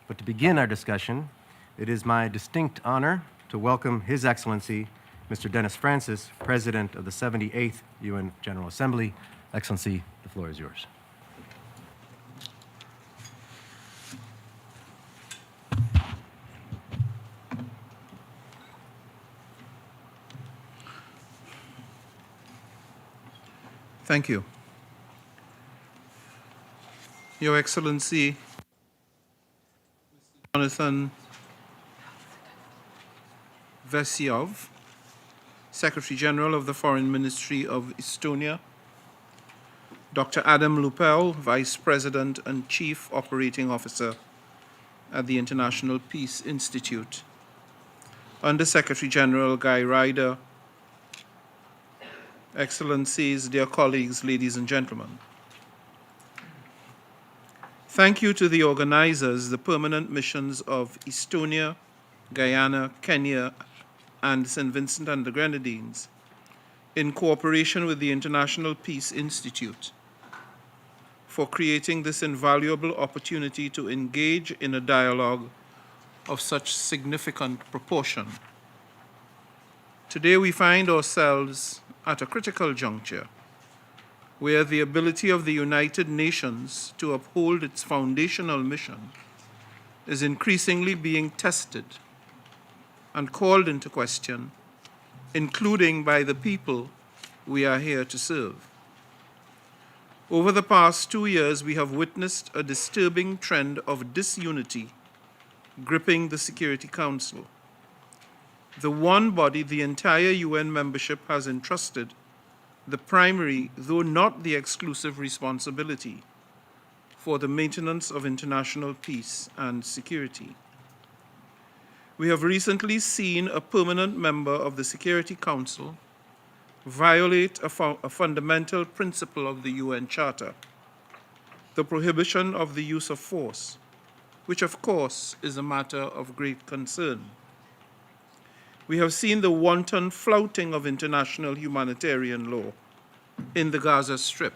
But to begin our discussion, it is my distinct honor to welcome His Excellency, Mr. Dennis Francis, President of the 78th UN General Assembly. Excellency, the floor is yours. Thank you. Your Excellency, Jonatan Vseviov, Secretary General of the Foreign Ministry of Estonia, Dr. Adam Lupel, Vice President and Chief Operating Officer at the International Peace Institute, Under Secretary General Guy Ryder, Excellencies, dear colleagues, ladies and gentlemen. Thank you to the organizers, the Permanent Missions of Estonia, Guyana, Kenya, and Saint Vincent and the Grenadines, in cooperation with the International Peace Institute, for creating this invaluable opportunity to engage in a dialogue of such significant proportion. Today we find ourselves at a critical juncture where the ability of the United Nations to uphold its foundational mission is increasingly being tested and called into question, including by the people we are here to serve. Over the past 2 years, we have witnessed a disturbing trend of disunity gripping the Security Council, the one body the entire UN membership has entrusted the primary, though not the exclusive, responsibility for the maintenance of international peace and security. We have recently seen a permanent member of the Security Council violate a fundamental principle of the UN Charter, the prohibition of the use of force, which of course is a matter of great concern. We have seen the wanton flouting of international humanitarian law in the Gaza Strip,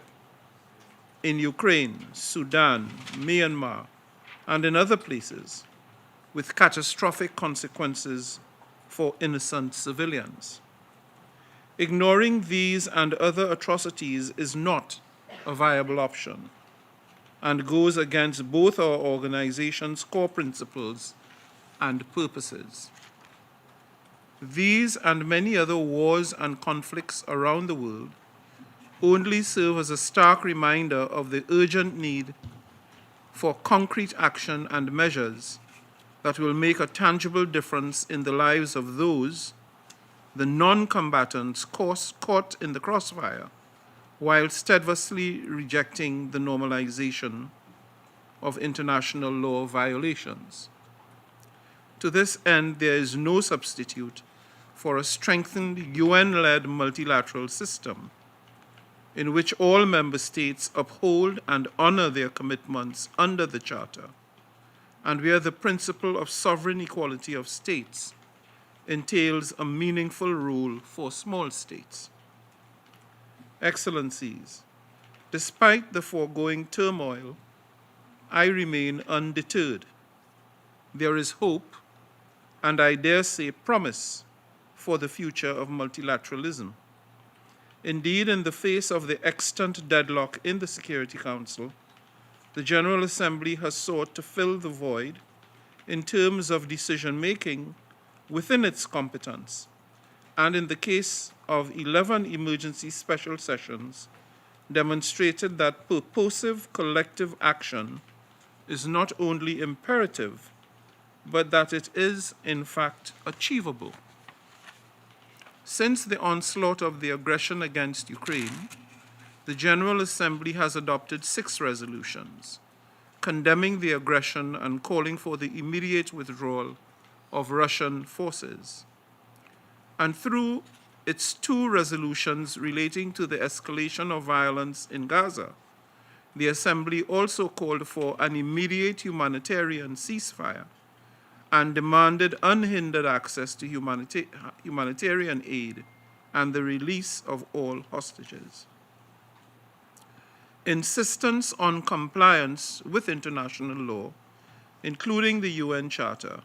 in Ukraine, Sudan, Myanmar, and in other places, with catastrophic consequences for innocent civilians. Ignoring these and other atrocities is not a viable option and goes against both our organization's core principles and purposes. These and many other wars and conflicts around the world only serve as a stark reminder of the urgent need for concrete action and measures that will make a tangible difference in the lives of those, the non-combatants caught in the crossfire, while steadfastly rejecting the normalization of international law violations. To this end, there is no substitute for a strengthened UN-led multilateral system in which all member states uphold and honor their commitments under the Charter, and where the principle of sovereign equality of states entails a meaningful role for small states. Excellencies, despite the foregoing turmoil, I remain undeterred. There is hope, and I dare say promise, for the future of multilateralism. Indeed, in the face of the extant deadlock in the Security Council, the General Assembly has sought to fill the void in terms of decision-making within its competence, and in the case of 11 emergency special sessions, demonstrated that purposive collective action is not only imperative, but that it is, in fact, achievable. Since the onslaught of the aggression against Ukraine, the General Assembly has adopted 6 resolutions condemning the aggression and calling for the immediate withdrawal of Russian forces. And through its 2 resolutions relating to the escalation of violence in Gaza, the Assembly also called for an immediate humanitarian ceasefire and demanded unhindered access to humanitarian aid and the release of all hostages. Insistence on compliance with international law including the UN Charter,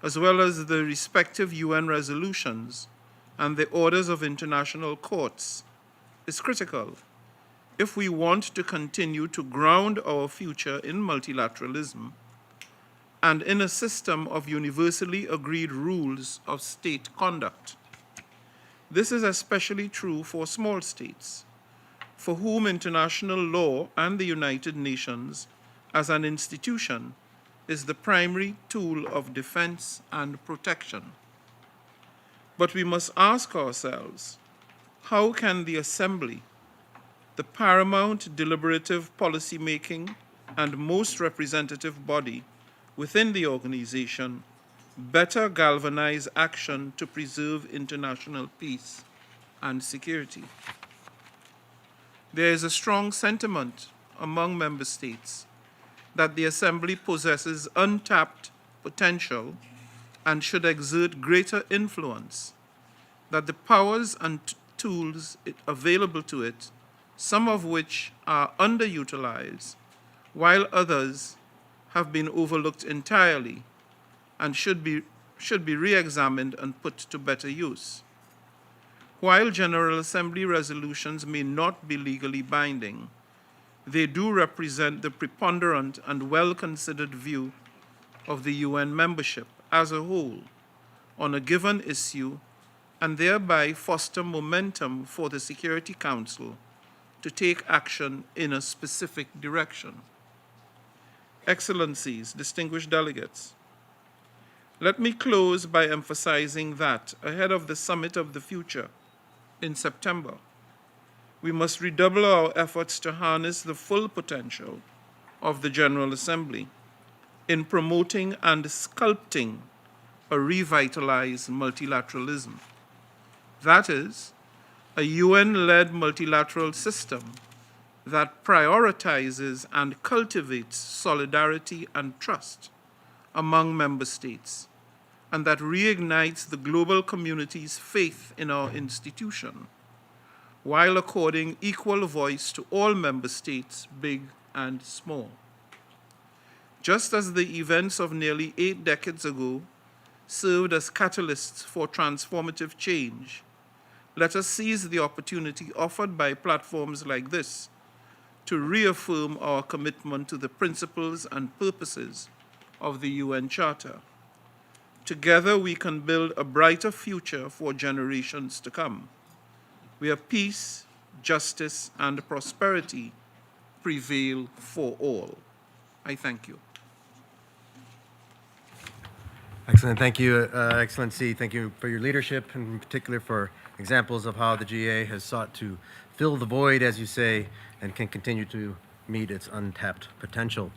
as well as the respective UN resolutions and the orders of international courts, is critical if we want to continue to ground our future in multilateralism and in a system of universally agreed rules of state conduct. This is especially true for small states, for whom international law and the United Nations as an institution is the primary tool of defense and protection. But we must ask ourselves, how can the Assembly, the paramount deliberative policy-making and most representative body within the organization, better galvanize action to preserve international peace and security? There is a strong sentiment among member states that the Assembly possesses untapped potential and should exert greater influence, that the powers and tools available to it, some of which are underutilized, while others have been overlooked entirely and should be re-examined and put to better use. While General Assembly resolutions may not be legally binding, they do represent the preponderant and well-considered view of the UN membership as a whole on a given issue, and thereby foster momentum for the Security Council to take action in a specific direction. Excellencies, distinguished delegates, let me close by emphasizing that ahead of the Summit of the Future in September, we must redouble our efforts to harness the full potential of the General Assembly in promoting and sculpting a revitalized multilateralism. That is, a UN-led multilateral system that prioritizes and cultivates solidarity and trust among member states, and that reignites the global community's faith in our institution, while according equal voice to all member states, big and small. Just as the events of nearly 8 decades ago served as catalysts for transformative change, let us seize the opportunity offered by platforms like this to reaffirm our commitment to the principles and purposes of the UN Charter. Together we can build a brighter future for generations to come, where peace, justice, and prosperity prevail for all. I thank you. Excellent. Thank you, Excellency. Thank you for your leadership, and in particular for examples of how the GA has sought to fill the void, as you say, and can continue to meet its untapped potential.